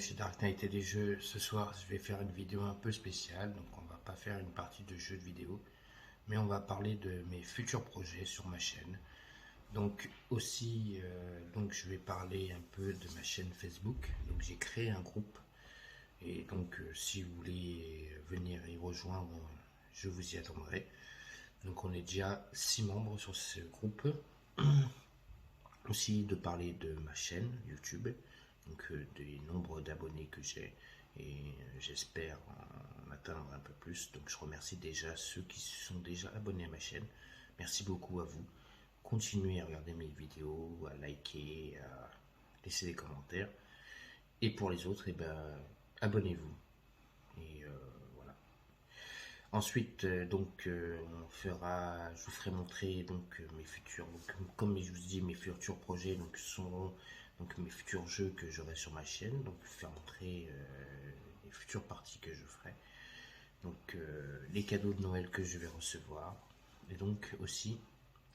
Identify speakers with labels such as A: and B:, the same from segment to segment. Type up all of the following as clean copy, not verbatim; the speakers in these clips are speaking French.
A: chez Dark Knight et des jeux. Ce soir, je vais faire une vidéo un peu spéciale. Donc, on va pas faire une partie de jeux de vidéo, mais on va parler de mes futurs projets sur ma chaîne. Donc, aussi, je vais parler un peu de ma chaîne Facebook. Donc, j'ai créé un groupe. Et donc, si vous voulez venir y rejoindre, je vous y attendrai. Donc, on est déjà 6 membres sur ce groupe. Aussi, de parler de ma chaîne YouTube, donc des nombres d'abonnés que j'ai, et j'espère en atteindre un peu plus. Donc je remercie déjà ceux qui sont déjà abonnés à ma chaîne. Merci beaucoup à vous. Continuez à regarder mes vidéos, à liker, à laisser des commentaires. Et pour les autres, abonnez-vous. Et voilà. Ensuite, je vous ferai montrer mes futurs, comme je vous dis, mes futurs projets, seront mes futurs jeux que j'aurai sur ma chaîne, donc faire montrer les futures parties que je ferai, les cadeaux de Noël que je vais recevoir, et donc aussi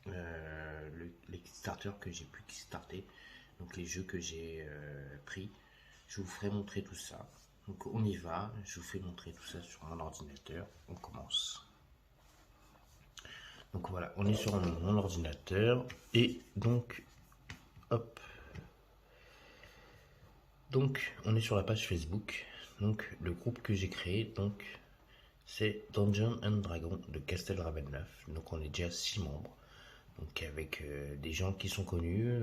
A: les Kickstarter que j'ai pu Kickstarter, donc les jeux que j'ai pris. Je vous ferai montrer tout ça. Donc on y va, je vous fais montrer tout ça sur mon ordinateur, on commence. Donc voilà, on est sur mon ordinateur et donc hop. Donc on est sur la page Facebook. Donc le groupe que j'ai créé, c'est Dungeons and Dragons de Castelravenneuf. Donc on est déjà 6 membres. Donc avec des gens qui sont connus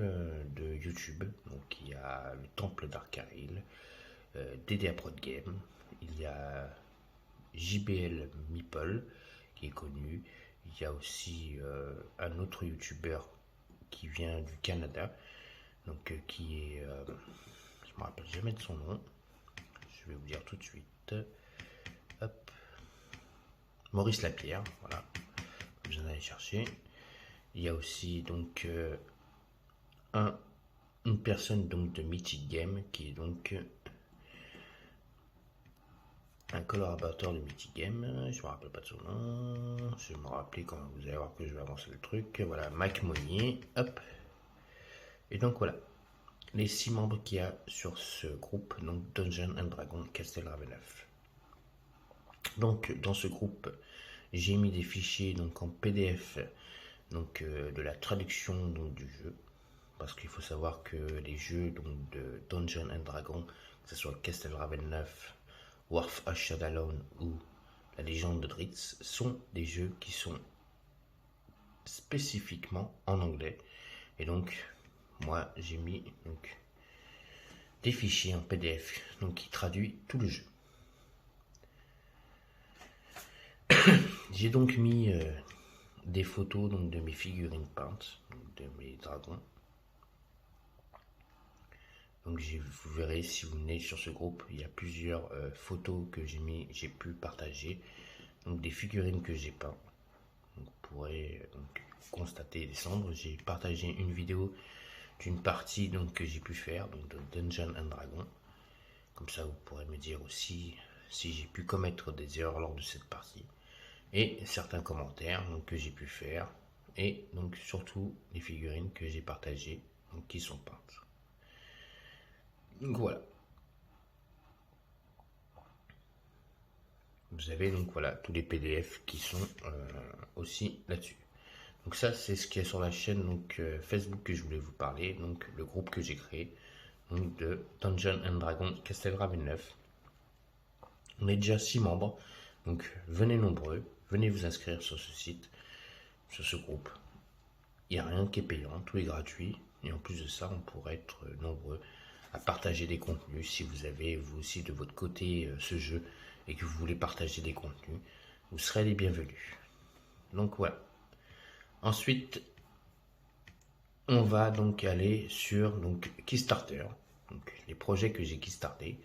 A: de YouTube. Donc il y a le Temple d'Arcaril, DDA Prod Game, il y a JBL Meeple qui est connu, il y a aussi un autre youtubeur qui vient du Canada, qui est, je me rappelle jamais de son nom, je vais vous dire tout de suite, hop, Maurice Lapierre, voilà, vous en allez chercher. Il y a aussi une personne de Mythic Game qui est un collaborateur de Mythic Game, je me rappelle pas de son nom, je vais me rappeler quand vous allez voir que je vais avancer le truc. Voilà, Mike Monnier, hop. Et donc voilà, les 6 membres qu'il y a sur ce groupe, donc Dungeons and Dragons Castelravenneuf. Donc dans ce groupe, j'ai mis des fichiers en PDF, de la traduction du jeu, parce qu'il faut savoir que les jeux de Dungeons and Dragons, que ce soit Castelravenneuf, Wharf Ashadalon ou la légende de Dritz, sont des jeux qui sont spécifiquement en anglais. Et donc, moi, j'ai mis des fichiers en PDF qui traduit tout le jeu. J'ai donc mis des photos de mes figurines peintes, de mes dragons. Donc vous verrez si vous venez sur ce groupe, il y a plusieurs photos que j'ai pu partager, donc des figurines que j'ai peint. Vous pourrez constater les cendres. J'ai partagé une vidéo d'une partie que j'ai pu faire de Dungeons and Dragons. Comme ça vous pourrez me dire aussi si j'ai pu commettre des erreurs lors de cette partie. Et certains commentaires que j'ai pu faire. Et surtout les figurines que j'ai partagées qui sont peintes. Donc voilà. Vous avez tous les PDF qui sont aussi là-dessus. Donc ça c'est ce qu'il y a sur la chaîne Facebook que je voulais vous parler, le groupe que j'ai créé de Dungeons and Dragons Castelravenneuf. On est déjà 6 membres, donc venez nombreux, venez vous inscrire sur ce site, sur ce groupe. Il n'y a rien qui est payant, tout est gratuit, et en plus de ça on pourrait être nombreux à partager des contenus. Si vous avez vous aussi de votre côté ce jeu et que vous voulez partager des contenus, vous serez les bienvenus. Donc voilà. Ensuite, on va aller sur Kickstarter, les projets que j'ai Kickstarté.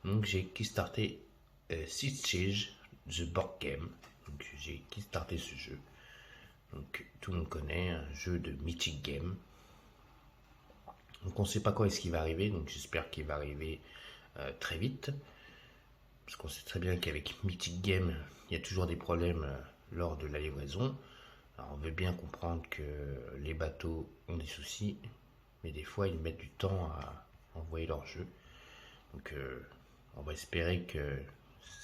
A: Donc j'ai Kickstarté Siege The Board Game. Donc j'ai Kickstarté ce jeu. Donc tout le monde connaît, un jeu de Mythic Game. Donc on ne sait pas quand est-ce qu'il va arriver, donc j'espère qu'il va arriver très vite. Parce qu'on sait très bien qu'avec Mythic Game, il y a toujours des problèmes lors de la livraison. Alors on veut bien comprendre que les bateaux ont des soucis, mais des fois ils mettent du temps à envoyer leur jeu. Donc on va espérer que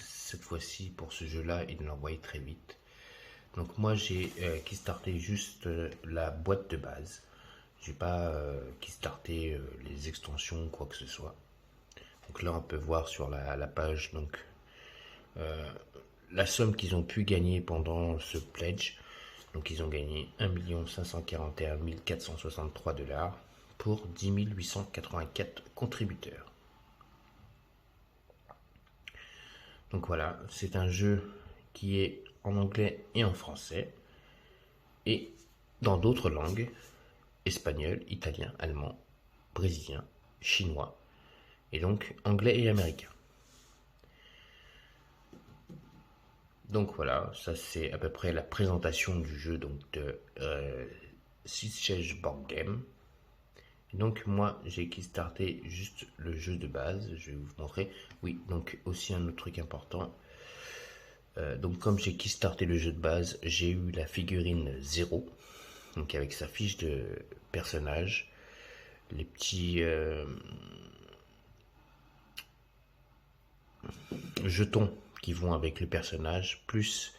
A: cette fois-ci pour ce jeu-là, il l'envoie très vite. Donc moi j'ai kickstarté juste la boîte de base. J'ai pas kickstarté les extensions ou quoi que ce soit. Donc là on peut voir sur la page donc la somme qu'ils ont pu gagner pendant ce pledge. Donc ils ont gagné 1 541 463 $ pour 10 884 contributeurs. Donc voilà, c'est un jeu qui est en anglais et en français et dans d'autres langues, espagnol, italien, allemand, brésilien, chinois et donc anglais et américain. Donc voilà, ça c'est à peu près la présentation du jeu donc de Six Board Game. Et donc moi j'ai kickstarté juste le jeu de base, je vais vous montrer. Oui, donc aussi un autre truc important. Donc comme j'ai kickstarté le jeu de base, j'ai eu la figurine 0, donc avec sa fiche de personnage, les petits jetons qui vont avec le personnage, plus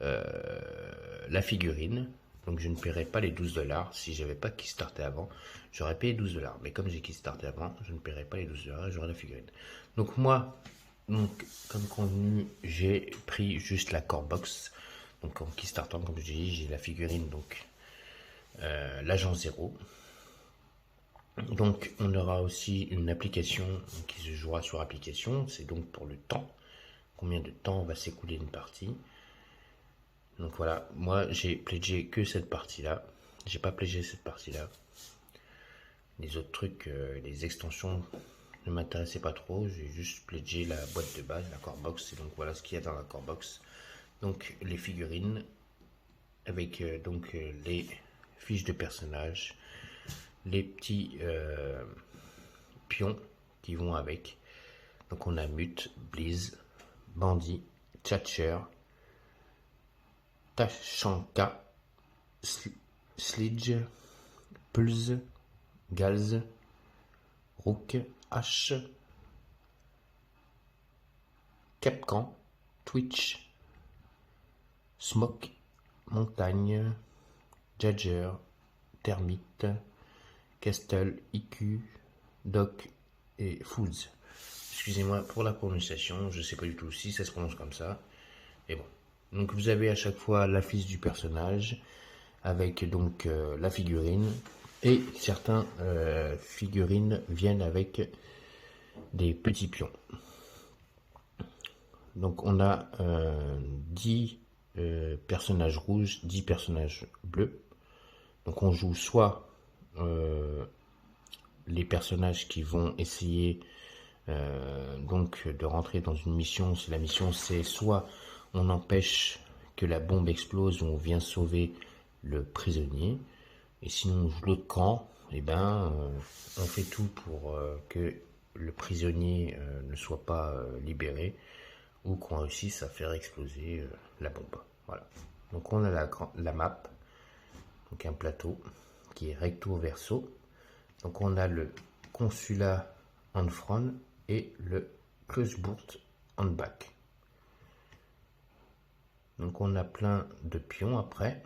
A: la figurine. Donc je ne paierai pas les 12 $. Si j'avais pas kickstarté avant, j'aurais payé 12 $. Mais comme j'ai kickstarté avant, je ne paierai pas les 12 $, j'aurai la figurine. Donc moi, donc, comme convenu, j'ai pris juste la core box. Donc en kickstartant, comme je dis, j'ai la figurine, donc l'agent 0. Donc on aura aussi une application qui se jouera sur application. C'est donc pour le temps. Combien de temps va s'écouler une partie. Donc voilà, moi j'ai pledgé que cette partie-là. J'ai pas pledgé cette partie-là. Les autres trucs, les extensions ne m'intéressaient pas trop. J'ai juste pledgé la boîte de base, la core box. Et donc voilà ce qu'il y a dans la core box. Donc les figurines avec les fiches de personnages, les petits pions qui vont avec. Donc on a Mute, Blizz, Bandit, Thatcher, Tachanka, Slidge, Pulse, Galz, Rook, H, Capcan, Twitch, Smoke, Montagne, Jadger, Termite, Castle, IQ, Doc et Foods. Excusez-moi pour la prononciation, je sais pas du tout si ça se prononce comme ça. Mais bon. Donc vous avez à chaque fois la fiche du personnage avec donc la figurine et certains figurines viennent avec des petits pions. Donc on a 10 personnages rouges, 10 personnages bleus. Donc on joue soit les personnages qui vont essayer donc de rentrer dans une mission. Si la mission c'est soit on empêche que la bombe explose ou on vient sauver le prisonnier, et sinon on joue l'autre camp, et ben on fait tout pour que le prisonnier ne soit pas libéré ou qu'on réussisse à faire exploser la bombe. Voilà. Donc on a la map, donc un plateau qui est recto verso. Donc on a le consulat en front et le Closebourt en back. Donc on a plein de pions après.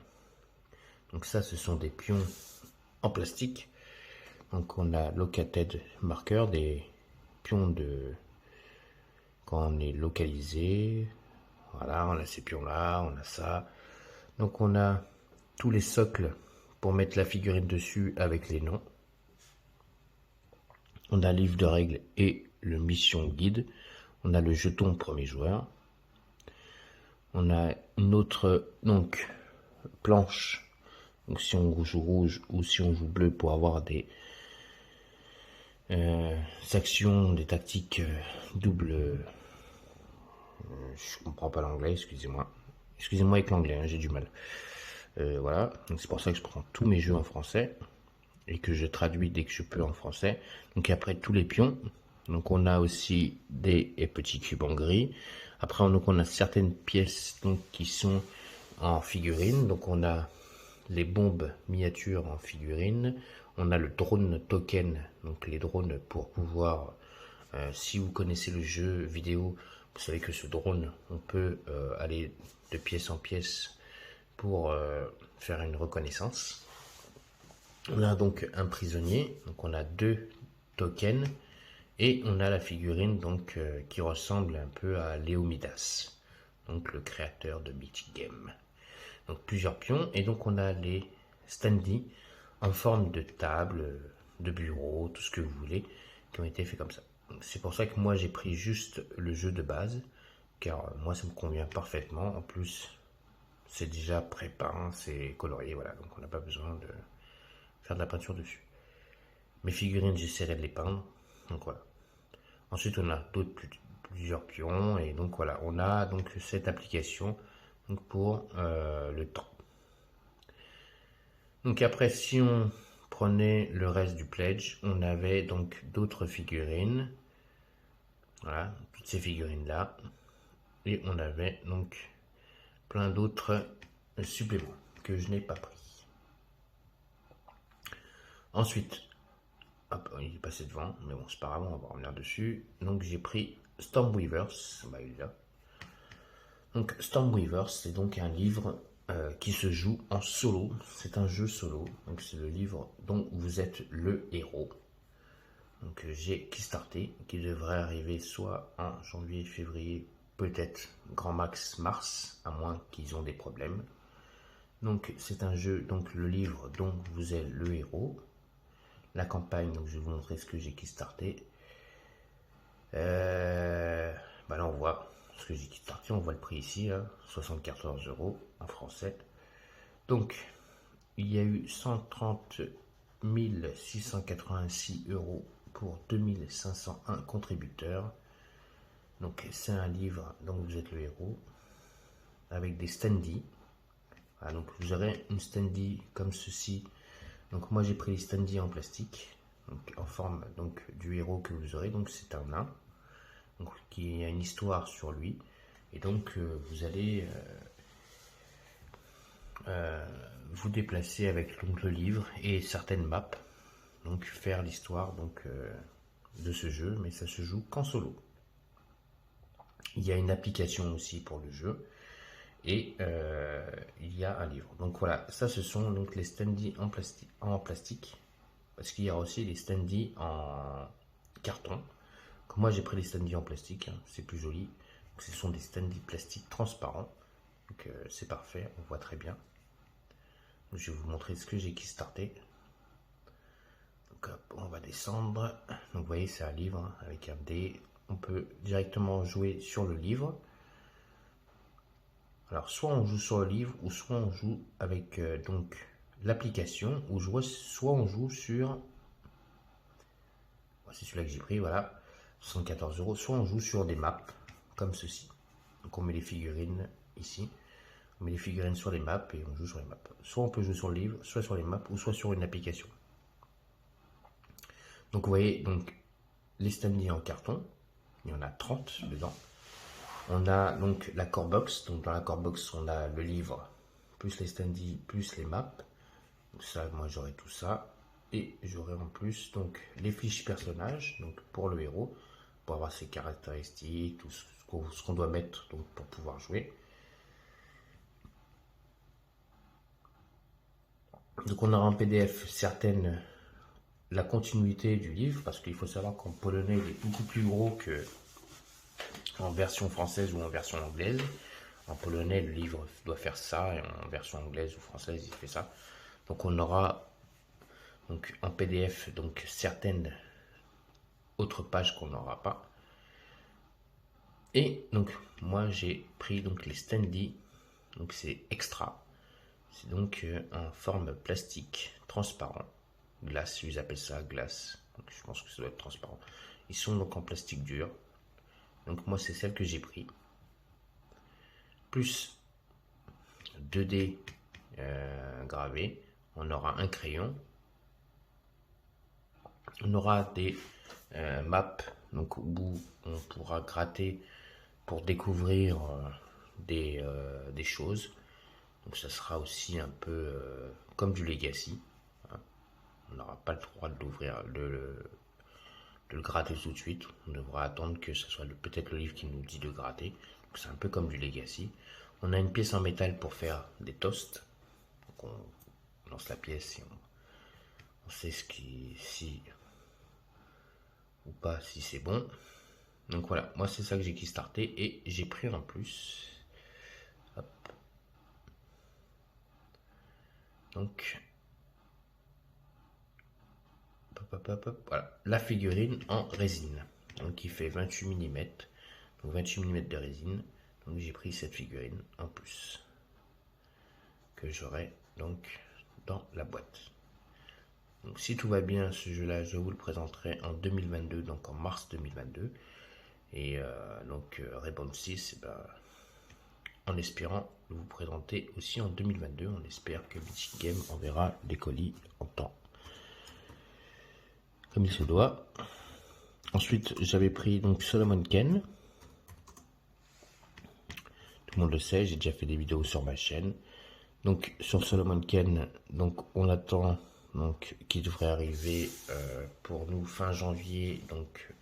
A: Donc ça ce sont des pions en plastique. Donc on a located marker, des pions de quand on est localisé. Voilà, on a ces pions là, on a ça. Donc on a tous les socles pour mettre la figurine dessus avec les noms. On a le livre de règles et le mission guide. On a le jeton premier joueur. On a une autre donc planche. Donc si on joue rouge ou si on joue bleu pour avoir des actions, des tactiques double. Je comprends pas l'anglais, excusez-moi. Excusez-moi avec l'anglais, hein, j'ai du mal. Voilà, c'est pour ça que je prends tous mes jeux en français et que je traduis dès que je peux en français. Donc après tous les pions. Donc on a aussi des petits cubes en gris. Après on a certaines pièces donc, qui sont en figurine. Donc on a les bombes miniatures en figurine. On a le drone token, donc les drones pour pouvoir Si vous connaissez le jeu vidéo, vous savez que ce drone, on peut aller de pièce en pièce pour faire une reconnaissance. On a donc un prisonnier, donc on a 2 tokens et on a la figurine donc qui ressemble un peu à Léomidas, donc le créateur de Mythic Game. Donc plusieurs pions et donc on a les standees en forme de table, de bureau, tout ce que vous voulez, qui ont été faits comme ça. C'est pour ça que moi j'ai pris juste le jeu de base, car moi ça me convient parfaitement. En plus, c'est déjà prépeint, c'est colorié, voilà, donc on n'a pas besoin de faire de la peinture dessus. Mes figurines, j'essaierai de les peindre, donc voilà. Ensuite, on a plusieurs pions, et donc voilà, on a donc cette application donc pour le temps. Donc après, si on prenait le reste du pledge, on avait donc d'autres figurines. Voilà, toutes ces figurines-là. Et on avait donc plein d'autres suppléments que je n'ai pas pris. Ensuite, hop, il est passé devant, mais bon, c'est pas grave, on va revenir dessus. Donc j'ai pris Stormweavers, bah il est là. Donc Stormweavers, c'est donc un livre qui se joue en solo. C'est un jeu solo, donc c'est le livre dont vous êtes le héros. Donc j'ai Kickstarté qui devrait arriver soit en janvier, février, peut-être grand max mars, à moins qu'ils ont des problèmes. Donc c'est un jeu, donc le livre dont vous êtes le héros. La campagne, donc je vais vous montrer ce que j'ai Kickstarté. Bah là on voit ce que j'ai Kickstarté, on voit le prix ici, hein, 74 € en français. Donc il y a eu 130 686 € pour 2501 contributeurs. Donc c'est un livre dont vous êtes le héros, avec des standees. Voilà, donc vous aurez une standee comme ceci. Donc moi j'ai pris les standees en plastique, donc en forme donc du héros que vous aurez. Donc c'est un nain, donc qui a une histoire sur lui, et donc vous allez vous déplacer avec donc, le livre et certaines maps, donc faire l'histoire donc de ce jeu, mais ça se joue qu'en solo. Il y a une application aussi pour le jeu et il y a un livre. Donc voilà, ça ce sont donc les standees en plastique, parce qu'il y a aussi les standees en carton. Donc, moi j'ai pris les standees en plastique, hein, c'est plus joli. Donc, ce sont des standees plastiques transparents, donc c'est parfait, on voit très bien. Donc, je vais vous montrer ce que j'ai Kickstarté. Donc hop, on va descendre. Donc vous voyez, c'est un livre hein, avec un dé. On peut directement jouer sur le livre. Alors soit on joue sur le livre, ou soit on joue avec donc l'application, ou soit on joue sur, c'est celui-là que j'ai pris, voilà, 74 €. Soit on joue sur des maps comme ceci. Donc on met les figurines ici, on met les figurines sur les maps et on joue sur les maps. Soit on peut jouer sur le livre, soit sur les maps, ou soit sur une application. Donc vous voyez, donc les standees en carton, il y en a 30 dedans. On a donc la core box, donc dans la core box on a le livre, plus les standees, plus les maps. Donc ça, moi j'aurai tout ça. Et j'aurai en plus donc les fiches personnages, donc pour le héros, pour avoir ses caractéristiques, tout ce qu'on doit mettre donc, pour pouvoir jouer. Donc on aura en PDF certaines la continuité du livre, parce qu'il faut savoir qu'en polonais il est beaucoup plus gros que en version française ou en version anglaise. En polonais le livre doit faire ça, et en version anglaise ou française il fait ça. Donc on aura donc en PDF donc certaines autres pages qu'on n'aura pas. Et donc moi j'ai pris donc les standees, donc c'est extra. C'est donc en forme plastique transparent, glace, ils appellent ça glace. Donc je pense que ça doit être transparent. Ils sont donc en plastique dur. Donc moi c'est celle que j'ai pris. Plus 2D gravés. On aura un crayon. On aura des maps donc où on pourra gratter pour découvrir des choses. Donc ça sera aussi un peu comme du Legacy. Hein. On n'aura pas le droit de l'ouvrir, de de le gratter tout de suite. On devra attendre que ce soit peut-être le livre qui nous dit de gratter. C'est un peu comme du Legacy. On a une pièce en métal pour faire des toasts. Donc on lance la pièce et on sait si ou pas, si c'est bon. Donc voilà, moi c'est ça que j'ai kickstarté et j'ai pris en plus. Hop. Donc voilà, la figurine en résine. Donc il fait 28 mm. Donc 28 mm de résine. Donc j'ai pris cette figurine en plus. Que j'aurai donc dans la boîte. Donc si tout va bien, ce jeu-là, je vous le présenterai en 2022, donc en mars 2022. Et donc Rainbow Six, en espérant vous présenter aussi en 2022. On espère que Mythic Game enverra des colis en temps, comme il se doit. Ensuite, j'avais pris donc Solomon Kane. Tout le monde le sait, j'ai déjà fait des vidéos sur ma chaîne. Donc sur Solomon Kane, donc on attend donc qui devrait arriver pour nous fin janvier, donc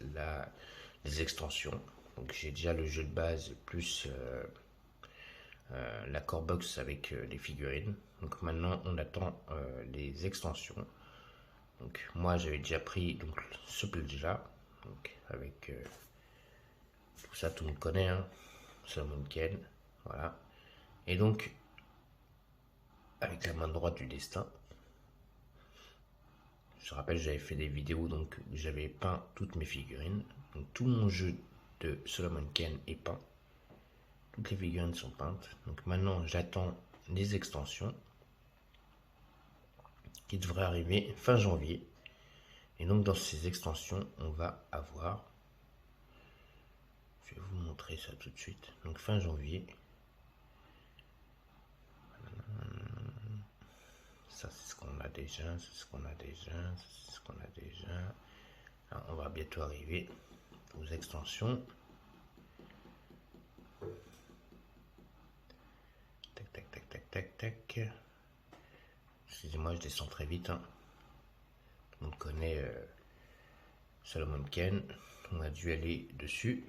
A: les extensions. Donc j'ai déjà le jeu de base plus la core box avec les figurines. Donc maintenant on attend les extensions. Donc moi j'avais déjà pris donc ce pledge là, donc avec tout ça, tout le monde connaît, hein, Solomon Kane, voilà. Et donc avec la main droite du destin. Je rappelle, j'avais fait des vidéos, donc j'avais peint toutes mes figurines. Donc tout mon jeu de Solomon Kane est peint. Toutes les figurines sont peintes. Donc maintenant, j'attends les extensions qui devraient arriver fin janvier. Et donc dans ces extensions, on va avoir... Je vais vous montrer ça tout de suite. Donc fin janvier. Ça, c'est ce qu'on a déjà, c'est ce qu'on a déjà, c'est ce qu'on a déjà. Alors, on va bientôt arriver aux extensions. Tac, tac, tac, tac, tac, tac. Excusez-moi, je descends très vite. Hein. Tout le monde connaît Solomon Kane. On a dû aller dessus.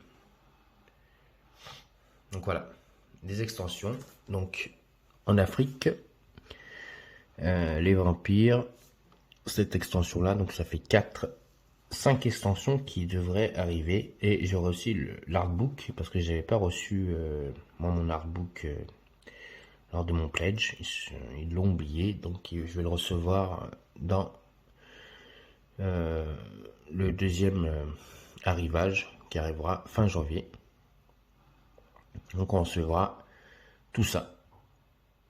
A: Donc voilà, des extensions. Donc en Afrique, les vampires, cette extension là, donc ça fait 5 extensions qui devraient arriver. Et j'aurai aussi l'artbook parce que j'avais pas reçu moi mon artbook lors de mon pledge. Ils l'ont oublié, donc je vais le recevoir dans le deuxième arrivage qui arrivera fin janvier. Donc on recevra tout ça.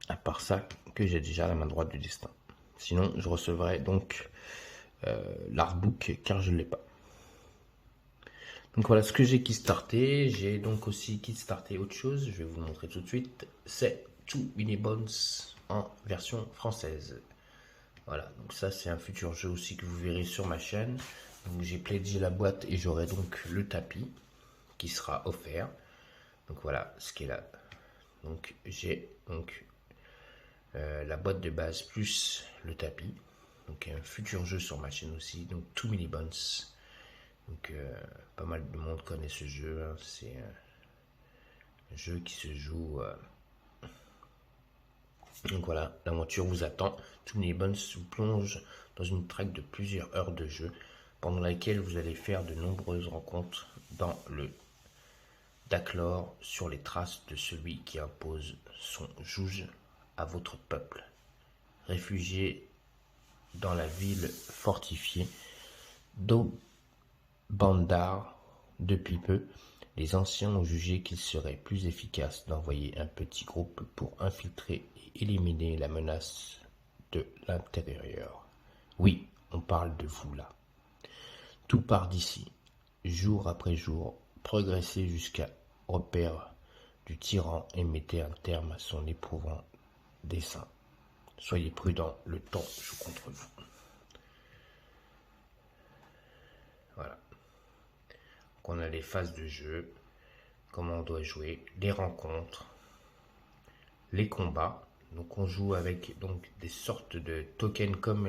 A: À part ça que j'ai déjà à la main droite du destin. Sinon je recevrai donc l'artbook car je ne l'ai pas. Donc voilà ce que j'ai kickstarté. J'ai donc aussi kickstarté autre chose. Je vais vous montrer tout de suite. C'est Too Many Bones en version française. Voilà, donc ça c'est un futur jeu aussi que vous verrez sur ma chaîne. Donc j'ai pledgé la boîte et j'aurai donc le tapis qui sera offert. Donc voilà ce qui est là. Donc j'ai donc la boîte de base plus le tapis. Donc un futur jeu sur ma chaîne aussi. Donc Too Many Bones. Donc pas mal de monde connaît ce jeu. Hein. C'est un jeu qui se joue. Donc voilà, l'aventure vous attend. Too Many Bones vous plonge dans une traque de plusieurs heures de jeu, pendant laquelle vous allez faire de nombreuses rencontres dans le Daklor sur les traces de celui qui impose son joug à votre peuple. Réfugié dans la ville fortifiée d'Obandar depuis peu, les anciens ont jugé qu'il serait plus efficace d'envoyer un petit groupe pour infiltrer et éliminer la menace de l'intérieur. Oui, on parle de vous là. Tout part d'ici, jour après jour, progressez jusqu'à repère du tyran et mettez un terme à son éprouvant dessein. Soyez prudents, le temps joue contre vous. Voilà. Donc on a les phases de jeu, comment on doit jouer, les rencontres, les combats. Donc on joue avec donc des sortes de tokens comme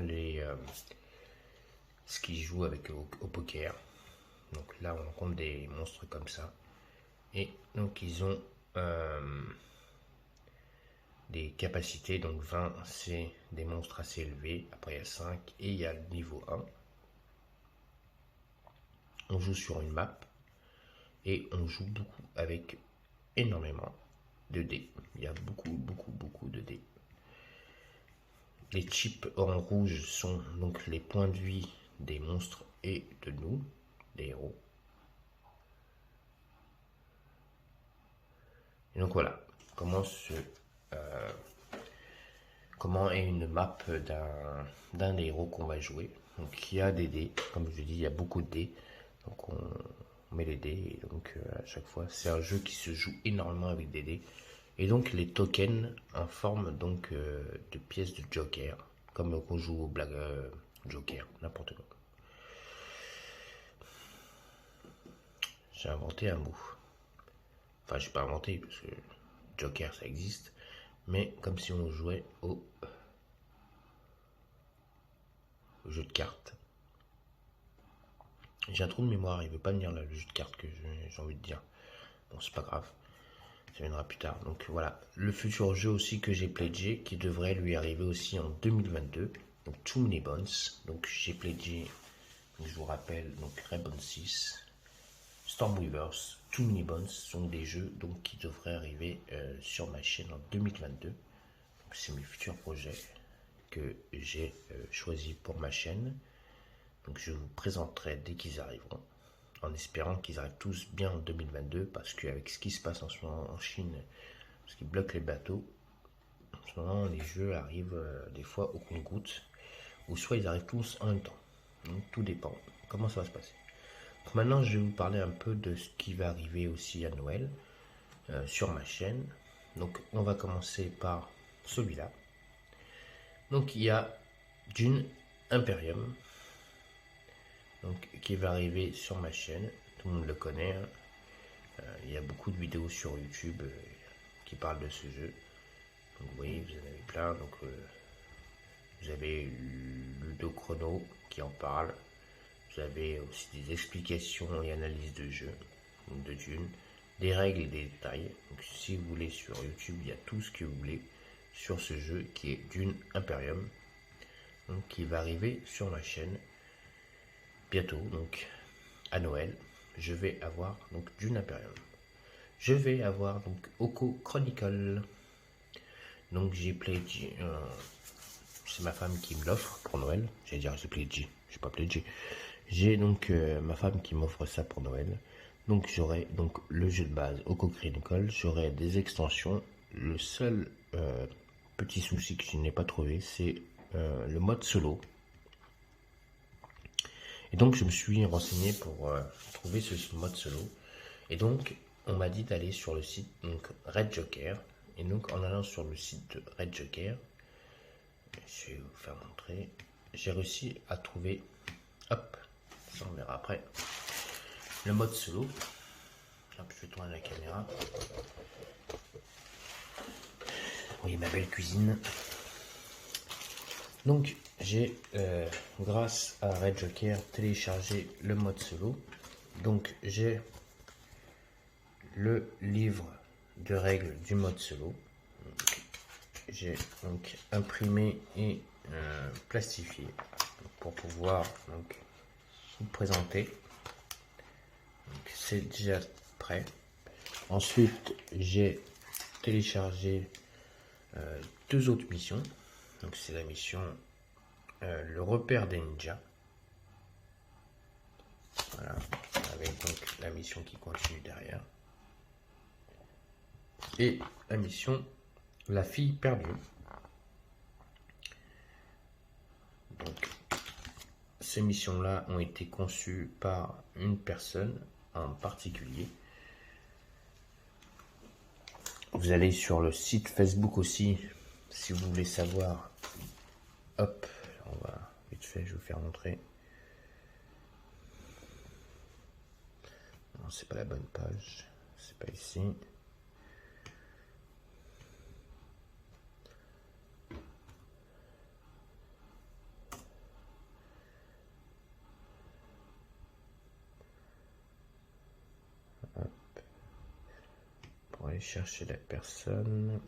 A: ce qui joue avec au poker. Donc là, on rencontre des monstres comme ça. Et donc, ils ont des capacités. Donc, 20, c'est des monstres assez élevés. Après, il y a 5 et il y a le niveau 1. On joue sur une map. Et on joue beaucoup avec énormément de dés. Il y a beaucoup de dés. Les chips en rouge sont donc les points de vie des monstres et de nous, des héros. Et donc voilà, comment est une map d'un des héros qu'on va jouer. Donc il y a des dés, comme je dis, il y a beaucoup de dés. Donc on met les dés, et donc à chaque fois, c'est un jeu qui se joue énormément avec des dés. Et donc les tokens en forme donc de pièces de joker, comme on joue au blague joker, n'importe quoi. J'ai inventé un mot. Enfin, j'ai pas inventé parce que joker ça existe, mais comme si on jouait au jeu de cartes. J'ai un trou de mémoire, il veut pas venir là, le jeu de cartes que j'ai envie de dire. Bon, c'est pas grave, ça viendra plus tard. Donc voilà, le futur jeu aussi que j'ai pledgé, qui devrait lui arriver aussi en 2022. Donc Too Many Bones. Donc j'ai pledgé, je vous rappelle, donc Rainbow 6, Stormweavers, Too Many Bones sont des jeux donc qui devraient arriver sur ma chaîne en 2022. C'est mes futurs projets que j'ai choisis pour ma chaîne. Donc je vous présenterai dès qu'ils arriveront, en espérant qu'ils arrivent tous bien en 2022, parce qu'avec ce qui se passe en ce moment en Chine, ce qui bloque les bateaux, en ce moment les jeux arrivent des fois au compte-gouttes, ou soit ils arrivent tous en même temps. Donc tout dépend comment ça va se passer. Donc maintenant je vais vous parler un peu de ce qui va arriver aussi à Noël sur ma chaîne. Donc on va commencer par celui-là. Donc il y a Dune Imperium, donc, qui va arriver sur ma chaîne. Tout le monde le connaît. Hein. Il y a beaucoup de vidéos sur YouTube qui parlent de ce jeu. Donc vous voyez, vous en avez plein. Donc vous avez Ludo Chrono qui en parle. Vous avez aussi des explications et analyses de jeu, de Dune, des règles et des détails. Donc si vous voulez sur YouTube, il y a tout ce que vous voulez sur ce jeu qui est Dune Imperium. Donc qui va arriver sur ma chaîne bientôt, donc à Noël. Je vais avoir donc Dune Imperium. Je vais avoir donc Oko Chronicle. Donc j'ai pledgé, c'est ma femme qui me l'offre pour Noël. J'allais dire j'ai pledgé, j'ai pas pledgé. J'ai donc ma femme qui m'offre ça pour Noël. Donc j'aurai donc le jeu de base Oko Chronicle, j'aurai des extensions. Le seul petit souci que je n'ai pas trouvé, c'est le mode solo. Et donc je me suis renseigné pour trouver ce mode solo. Et donc on m'a dit d'aller sur le site donc Red Joker. Et donc en allant sur le site de Red Joker, je vais vous faire montrer, j'ai réussi à trouver, hop, ça on verra après, le mode solo. Hop, je vais tourner la caméra. Vous voyez ma belle cuisine. Donc j'ai, grâce à Red Joker, téléchargé le mode solo. Donc j'ai le livre de règles du mode solo. J'ai donc imprimé et plastifié pour pouvoir donc vous présenter. C'est déjà prêt. Ensuite j'ai téléchargé deux autres missions. Donc c'est la mission le repère des ninjas. Voilà, avec donc la mission qui continue derrière. Et la mission la fille perdue. Donc ces missions-là ont été conçues par une personne en particulier. Vous allez sur le site Facebook aussi, si vous voulez savoir. Hop, on va vite fait, je vais vous faire montrer. Non, c'est pas la bonne page, c'est pas ici. chercher la personne.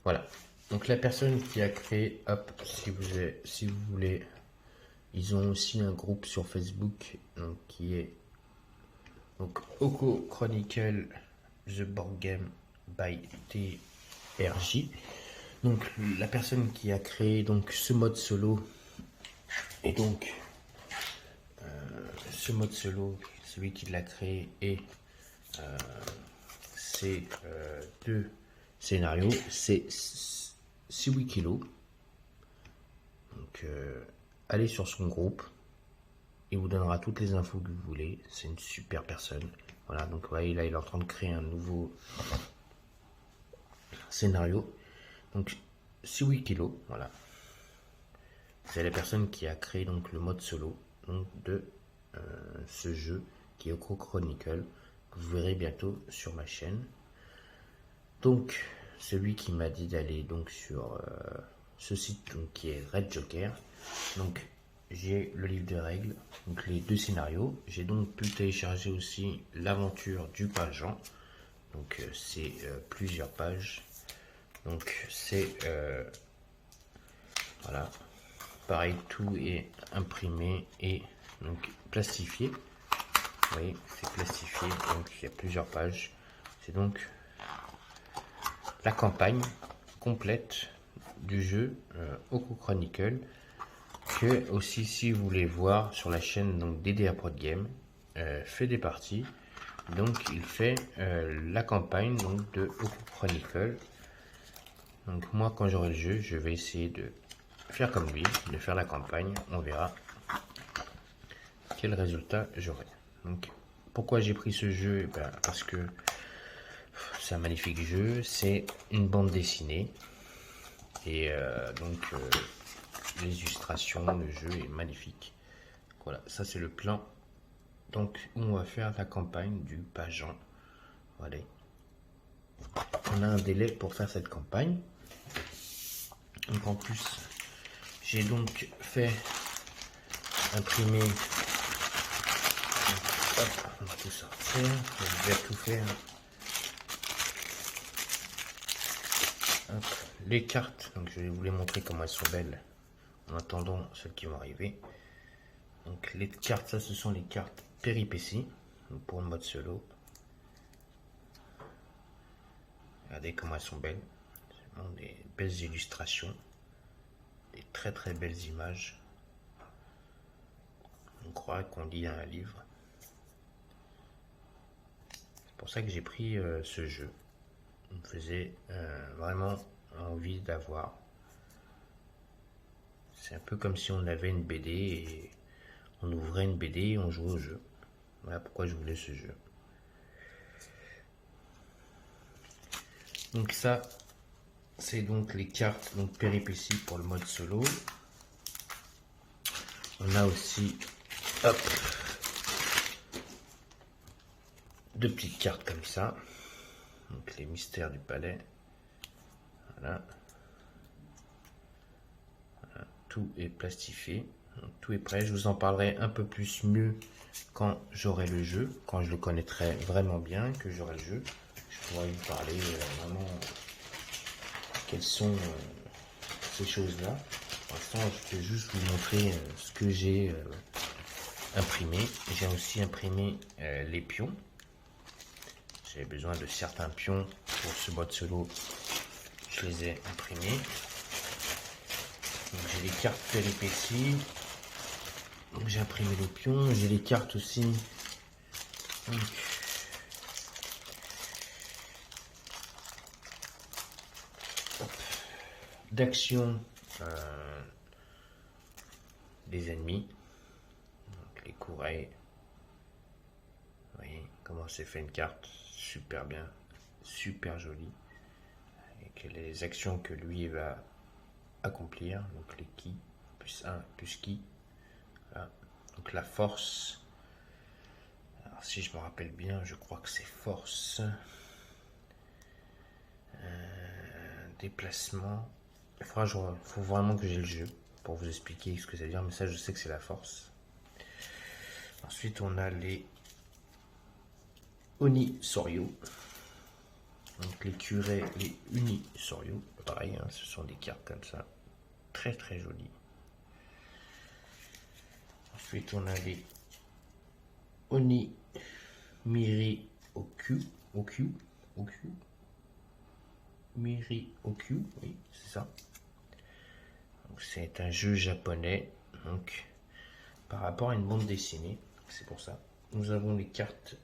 A: Voilà. Donc la personne qui a créé, hop, si vous voulez, ils ont aussi un groupe sur Facebook, donc qui est donc Oko Chronicle The Board Game by TRJ. Donc la personne qui a créé donc ce mode solo, et donc ce mode solo, celui qui l'a créé, et ces deux scénarios, c'est 6 kilo. Donc allez sur son groupe, il vous donnera toutes les infos que vous voulez. C'est une super personne. Voilà, donc vous voyez là, il est en train de créer un nouveau scénario. Donc 6 kilo, voilà. C'est la personne qui a créé donc le mode solo donc, de ce jeu qui est Oko Chronicle, que vous verrez bientôt sur ma chaîne. Donc celui qui m'a dit d'aller donc sur ce site donc, qui est Red Joker. Donc j'ai le livre de règles, donc les deux scénarios. J'ai donc pu télécharger aussi l'aventure du pageant. Donc c'est plusieurs pages. Donc c'est voilà. Pareil, tout est imprimé et donc plastifié. Vous voyez, c'est plastifié, donc il y a plusieurs pages. C'est donc la campagne complète du jeu Oko Chronicle, que aussi si vous voulez voir sur la chaîne donc DDA Pro Game fait des parties. Donc il fait la campagne donc de Oko Chronicle. Donc moi quand j'aurai le jeu, je vais essayer de faire comme lui, de faire la campagne. On verra quel résultat j'aurai. Donc pourquoi j'ai pris ce jeu? Eh ben, parce que c'est un magnifique jeu, c'est une bande dessinée et les illustrations, le jeu est magnifique. Voilà, ça c'est le plan. Donc on va faire la campagne du pageant. Voilà. On a un délai pour faire cette campagne. Donc en plus, j'ai donc fait imprimer. Hop, on va tout sortir. Je vais tout faire. Hop, les cartes, donc je vais vous les montrer comment elles sont belles en attendant celles qui vont arriver. Donc les cartes, ça ce sont les cartes péripéties pour le mode solo. Regardez comment elles sont belles. C'est vraiment des belles illustrations, des très très belles images. On croit qu'on lit un livre. C'est pour ça que j'ai pris ce jeu. Il me faisait vraiment envie d'avoir. C'est un peu comme si on avait une BD et on ouvrait une BD et on jouait au jeu. Voilà pourquoi je voulais ce jeu. Donc ça, c'est donc les cartes donc péripéties pour le mode solo. On a aussi, hop, deux petites cartes comme ça. Donc les mystères du palais. Voilà. Voilà. Tout est plastifié. Donc, tout est prêt. Je vous en parlerai un peu plus mieux quand j'aurai le jeu, quand je le connaîtrai vraiment bien, que j'aurai le jeu. Je pourrais vous parler vraiment quelles sont ces choses-là. Pour l'instant, je vais juste vous montrer ce que j'ai imprimé. J'ai aussi imprimé les pions. J'avais besoin de certains pions pour ce mode solo. Je les ai imprimés. J'ai les cartes péripéties. J'ai imprimé les pions. J'ai les cartes aussi. D'action des ennemis. Donc, les courriers. Vous voyez comment c'est fait une carte. Super bien. Super jolie. Et les actions que lui va accomplir. Donc les ki. Plus 1, plus ki. Voilà. Donc la force. Alors si je me rappelle bien, je crois que c'est force. Déplacement. faut vraiment que j'ai le jeu pour vous expliquer ce que ça veut dire, mais ça je sais que c'est la force. Ensuite on a les Oni Soryu. Donc les curés, les Uni Soryu, pareil, hein, ce sont des cartes comme ça, très très jolies. Ensuite on a les Oni Miri Okyu, Miri Okyu, oui, c'est ça. C'est un jeu japonais, donc par rapport à une bande dessinée, c'est pour ça. Nous avons les cartes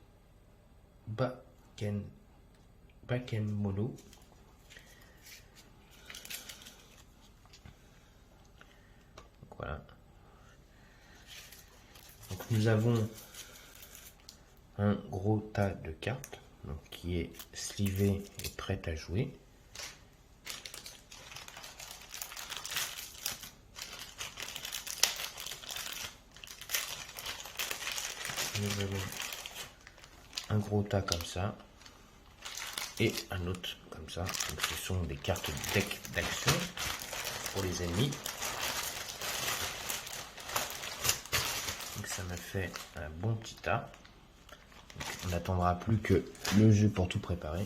A: Bakenmono. Donc voilà. Donc nous avons un gros tas de cartes, donc qui est slivé et prête à jouer. Nous avons un gros tas comme ça et un autre comme ça. Donc ce sont des cartes de deck d'action pour les ennemis. Donc ça me fait un bon petit tas. Donc, on n'attendra plus que le jeu pour tout préparer.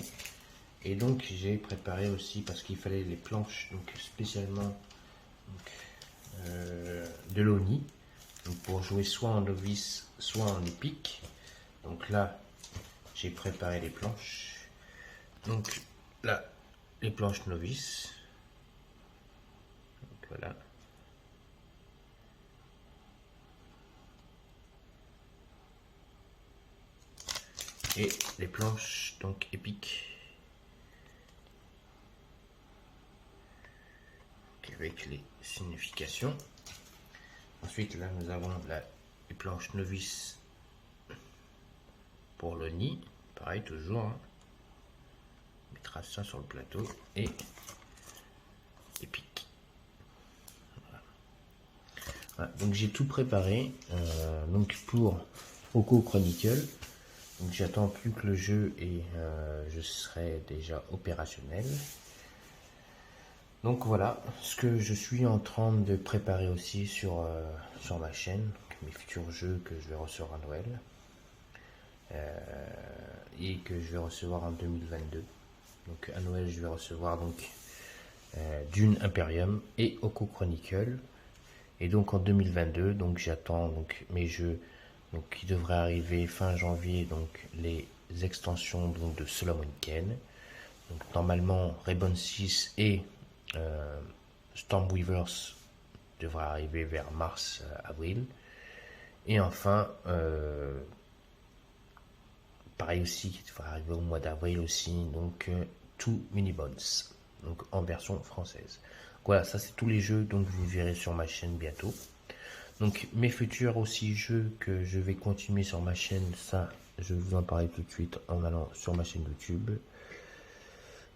A: Et donc j'ai préparé aussi parce qu'il fallait les planches, donc spécialement donc, de l'Oni. Donc pour jouer soit en novice, soit en épique. Donc là, j'ai préparé les planches. Donc là, les planches novices. Donc voilà. Et les planches donc épiques. Avec les significations. Ensuite là nous avons les planches novices pour le nid, pareil toujours, hein. On mettra ça sur le plateau et épique. Voilà, donc j'ai tout préparé donc pour Oko Chronicle. Donc j'attends plus que le jeu et je serai déjà opérationnel. Donc voilà ce que je suis en train de préparer aussi sur ma chaîne, mes futurs jeux que je vais recevoir à Noël et que je vais recevoir en 2022. Donc à Noël je vais recevoir donc Dune Imperium et Oko Chronicle. Et donc en 2022, donc j'attends donc mes jeux donc qui devraient arriver fin janvier, donc les extensions donc de Solomon Kane. Donc normalement Reborn 6 et Stormweavers devrait arriver vers mars-avril. Et enfin, pareil aussi, qui devrait arriver au mois d'avril aussi, donc Two Minibots, donc en version française. Voilà, ça c'est tous les jeux, donc vous verrez sur ma chaîne bientôt. Donc mes futurs aussi jeux que je vais continuer sur ma chaîne, ça je vais vous en parler tout de suite en allant sur ma chaîne YouTube.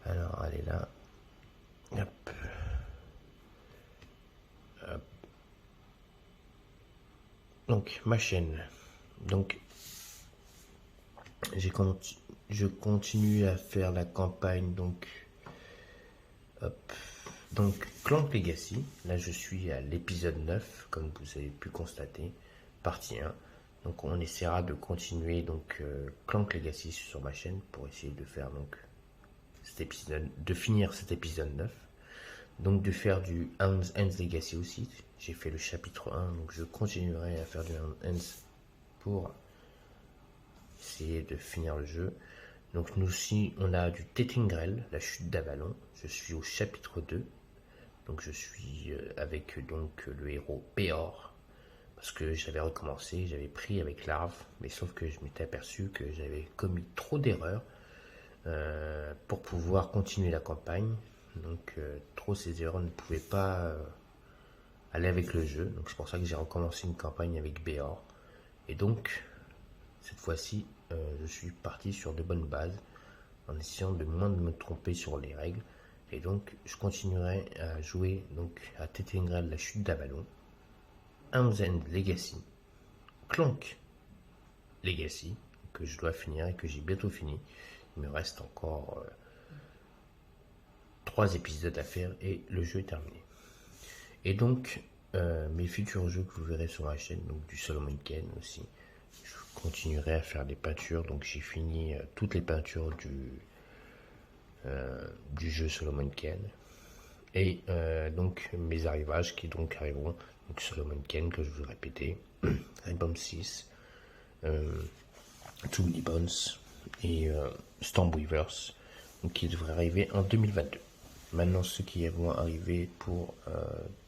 A: Alors allez là. Hop. Hop. Donc ma chaîne. Donc je continue à faire la campagne donc hop. Donc Clank Legacy. Là je suis à l'épisode 9 comme vous avez pu constater, partie 1. Donc on essaiera de continuer donc Clank Legacy sur ma chaîne pour essayer de faire donc cet épisode, de finir cet épisode 9. Donc de faire du Hans Legacy aussi. J'ai fait le chapitre 1, donc je continuerai à faire du Hans pour essayer de finir le jeu. Donc nous aussi on a du Tettingrel, la chute d'Avalon. Je suis au chapitre 2. Donc je suis avec donc le héros Béor. Parce que j'avais recommencé, j'avais pris avec Larve, mais sauf que je m'étais aperçu que j'avais commis trop d'erreurs pour pouvoir continuer la campagne. Donc trop ces erreurs ne pouvaient pas aller avec le jeu. Donc c'est pour ça que j'ai recommencé une campagne avec Béor. Et donc cette fois-ci je suis parti sur de bonnes bases en essayant de moins de me tromper sur les règles. Et donc je continuerai à jouer donc à Tettingrel, la chute d'Avalon, Hans Legacy, Clank Legacy que je dois finir et que j'ai bientôt fini. Il me reste encore 3 épisodes à faire et le jeu est terminé. Et donc, mes futurs jeux que vous verrez sur ma chaîne, donc du Solomon Kane aussi, je continuerai à faire des peintures. Donc j'ai fini toutes les peintures du jeu Solomon Kane. Et donc mes arrivages qui donc arriveront, donc Solomon Kane que je vous ai répété, Album 6, Too Many Bones et Stormweavers, donc qui devraient arriver en 2022. Maintenant, ceux qui vont arriver pour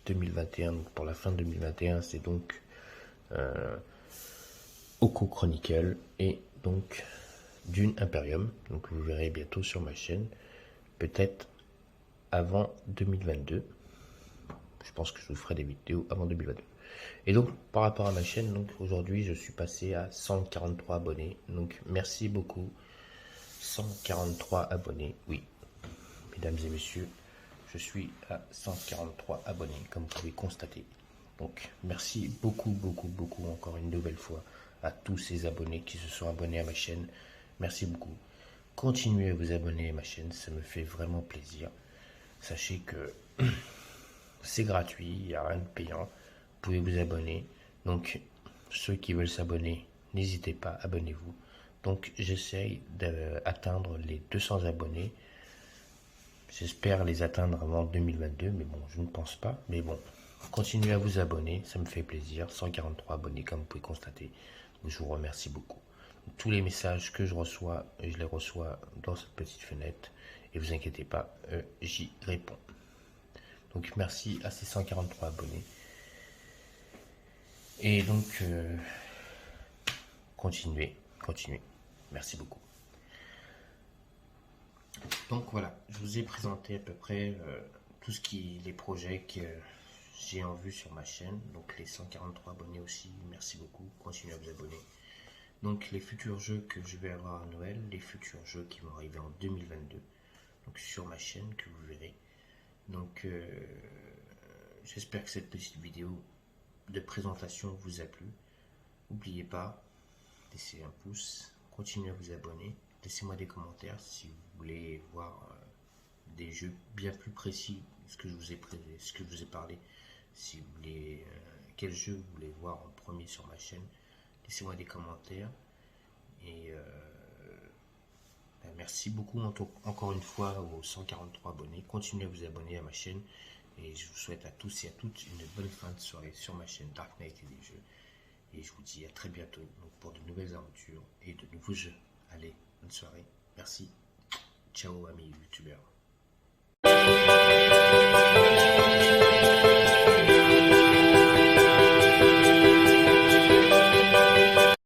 A: 2021, donc pour la fin de 2021, c'est donc Oko Chronicle et donc Dune Imperium. Donc vous verrez bientôt sur ma chaîne, peut-être avant 2022. Je pense que je vous ferai des vidéos avant 2022. Et donc par rapport à ma chaîne, donc aujourd'hui je suis passé à 143 abonnés. Donc merci beaucoup. 143 abonnés, oui. Mesdames et messieurs, je suis à 143 abonnés, comme vous pouvez constater. Donc, merci beaucoup encore une nouvelle fois à tous ces abonnés qui se sont abonnés à ma chaîne. Merci beaucoup. Continuez à vous abonner à ma chaîne, ça me fait vraiment plaisir. Sachez que c'est gratuit, il n'y a rien de payant. Vous pouvez vous abonner. Donc, ceux qui veulent s'abonner, n'hésitez pas, abonnez-vous. Donc, j'essaye d'atteindre les 200 abonnés. J'espère les atteindre avant 2022, mais bon, je ne pense pas. Mais bon, continuez à vous abonner, ça me fait plaisir. 143 abonnés, comme vous pouvez constater. Je vous remercie beaucoup. Tous les messages que je reçois, je les reçois dans cette petite fenêtre. Et vous inquiétez pas, j'y réponds. Donc merci à ces 143 abonnés. Et donc, continuez. Merci beaucoup. Donc voilà, je vous ai présenté à peu près les projets que j'ai en vue sur ma chaîne. Donc les 143 abonnés aussi, merci beaucoup, continuez à vous abonner. Donc les futurs jeux que je vais avoir à Noël, les futurs jeux qui vont arriver en 2022, donc sur ma chaîne que vous verrez. Donc j'espère que cette petite vidéo de présentation vous a plu. N'oubliez pas, laissez un pouce, continuez à vous abonner, laissez-moi des commentaires si vous voulez voir des jeux bien plus précis, ce que je vous ai parlé. Si vous voulez quel jeu vous voulez voir en premier sur ma chaîne, laissez-moi des commentaires. Et merci beaucoup encore une fois aux 143 abonnés. Continuez à vous abonner à ma chaîne. Et je vous souhaite à tous et à toutes une bonne fin de soirée sur ma chaîne Dark Knight et des jeux. Et je vous dis à très bientôt pour de nouvelles aventures et de nouveaux jeux. Allez, bonne soirée. Merci. Ciao amis youtubeurs.